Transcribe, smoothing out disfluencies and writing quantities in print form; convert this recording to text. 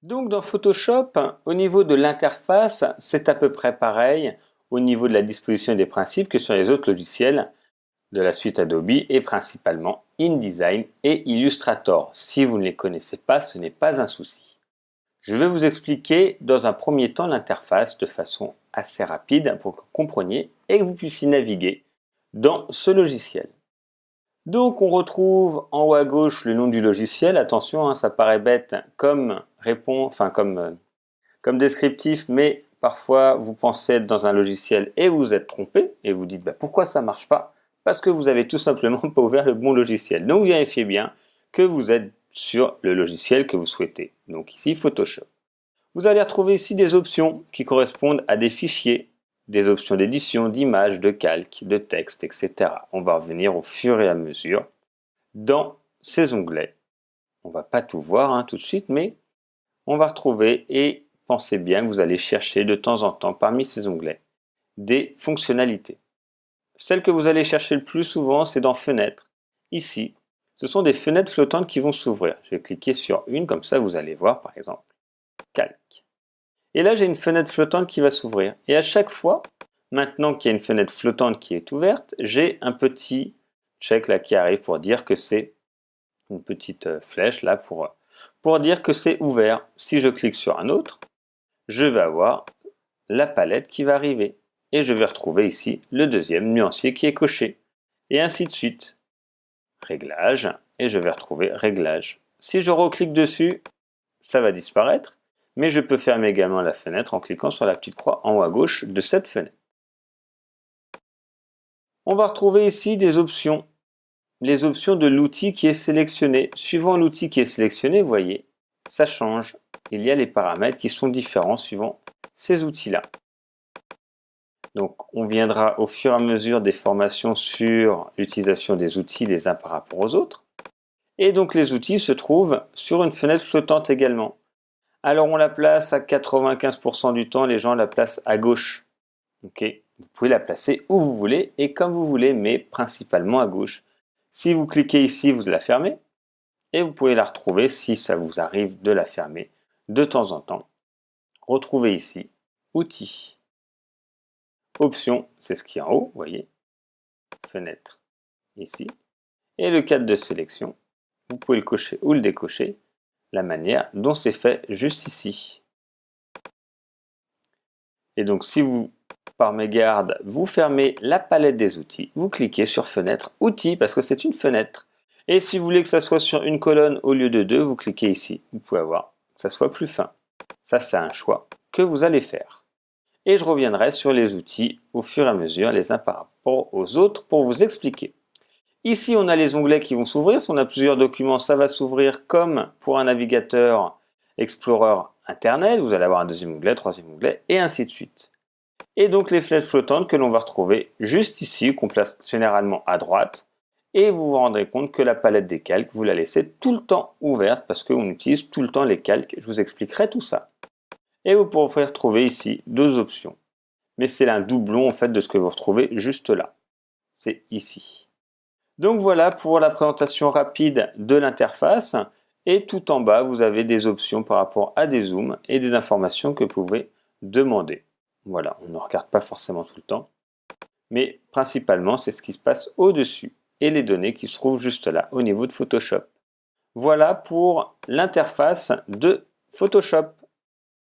Donc dans Photoshop, au niveau de l'interface, c'est à peu près pareil au niveau de la disposition et des principes que sur les autres logiciels de la suite Adobe et principalement InDesign et Illustrator. Si vous ne les connaissez pas, ce n'est pas un souci. Je vais vous expliquer dans un premier temps l'interface de façon assez rapide pour que vous compreniez et que vous puissiez naviguer dans ce logiciel. Donc on retrouve en haut à gauche le nom du logiciel. Attention, ça paraît bête comme comme descriptif, mais parfois vous pensez être dans un logiciel et vous êtes trompé et vous dites pourquoi ça ne marche pas? Parce que vous avez tout simplement pas ouvert le bon logiciel. Donc vérifiez bien que vous êtes sur le logiciel que vous souhaitez. Donc ici Photoshop. Vous allez retrouver ici des options qui correspondent à des fichiers, des options d'édition, d'image, de calque, de texte, etc. On va revenir au fur et à mesure dans ces onglets. On ne va pas tout voir tout de suite, mais on va retrouver, et pensez bien que vous allez chercher de temps en temps parmi ces onglets des fonctionnalités. Celle que vous allez chercher le plus souvent, c'est dans Fenêtres. Ici, ce sont des fenêtres flottantes qui vont s'ouvrir. Je vais cliquer sur une, comme ça vous allez voir par exemple Calque. Et là, j'ai une fenêtre flottante qui va s'ouvrir. Et à chaque fois, maintenant qu'il y a une fenêtre flottante qui est ouverte, j'ai un petit check là qui arrive pour dire que c'est une petite flèche là pour dire que c'est ouvert. Si je clique sur un autre, je vais avoir la palette qui va arriver. Et je vais retrouver ici le deuxième nuancier qui est coché. Et ainsi de suite. Réglage, et je vais retrouver réglage. Si je reclique dessus, ça va disparaître. Mais je peux fermer également la fenêtre en cliquant sur la petite croix en haut à gauche de cette fenêtre. On va retrouver ici des options. Les options de l'outil qui est sélectionné. Suivant l'outil qui est sélectionné, vous voyez, ça change. Il y a les paramètres qui sont différents suivant ces outils-là. Donc on viendra au fur et à mesure des formations sur l'utilisation des outils les uns par rapport aux autres. Et donc les outils se trouvent sur une fenêtre flottante également. Alors on la place à 95% du temps, les gens la placent à gauche. Okay. Vous pouvez la placer où vous voulez et comme vous voulez, mais principalement à gauche. Si vous cliquez ici, vous la fermez et vous pouvez la retrouver si ça vous arrive de la fermer de temps en temps. Retrouvez ici Outils. Options, c'est ce qui est en haut, vous voyez. Fenêtre, ici. Et le cadre de sélection, vous pouvez le cocher ou le décocher, la manière dont c'est fait juste ici. Et donc si vous, par mégarde, vous fermez la palette des outils, vous cliquez sur Fenêtre, Outils, parce que c'est une fenêtre. Et si vous voulez que ça soit sur une colonne au lieu de deux, vous cliquez ici. Vous pouvez avoir que ça soit plus fin. Ça, c'est un choix que vous allez faire. Et je reviendrai sur les outils au fur et à mesure, les uns par rapport aux autres, pour vous expliquer. Ici, on a les onglets qui vont s'ouvrir. Si on a plusieurs documents, ça va s'ouvrir comme pour un navigateur Explorer Internet. Vous allez avoir un deuxième onglet, troisième onglet, et ainsi de suite. Et donc les flèches flottantes que l'on va retrouver juste ici, qu'on place généralement à droite. Et vous vous rendrez compte que la palette des calques, vous la laissez tout le temps ouverte parce qu'on utilise tout le temps les calques. Je vous expliquerai tout ça. Et vous pourrez retrouver ici deux options. Mais c'est un doublon en fait de ce que vous retrouvez juste là. C'est ici. Donc voilà pour la présentation rapide de l'interface. Et tout en bas, vous avez des options par rapport à des zooms et des informations que vous pouvez demander. Voilà, on ne regarde pas forcément tout le temps. Mais principalement, c'est ce qui se passe au-dessus et les données qui se trouvent juste là au niveau de Photoshop. Voilà pour l'interface de Photoshop.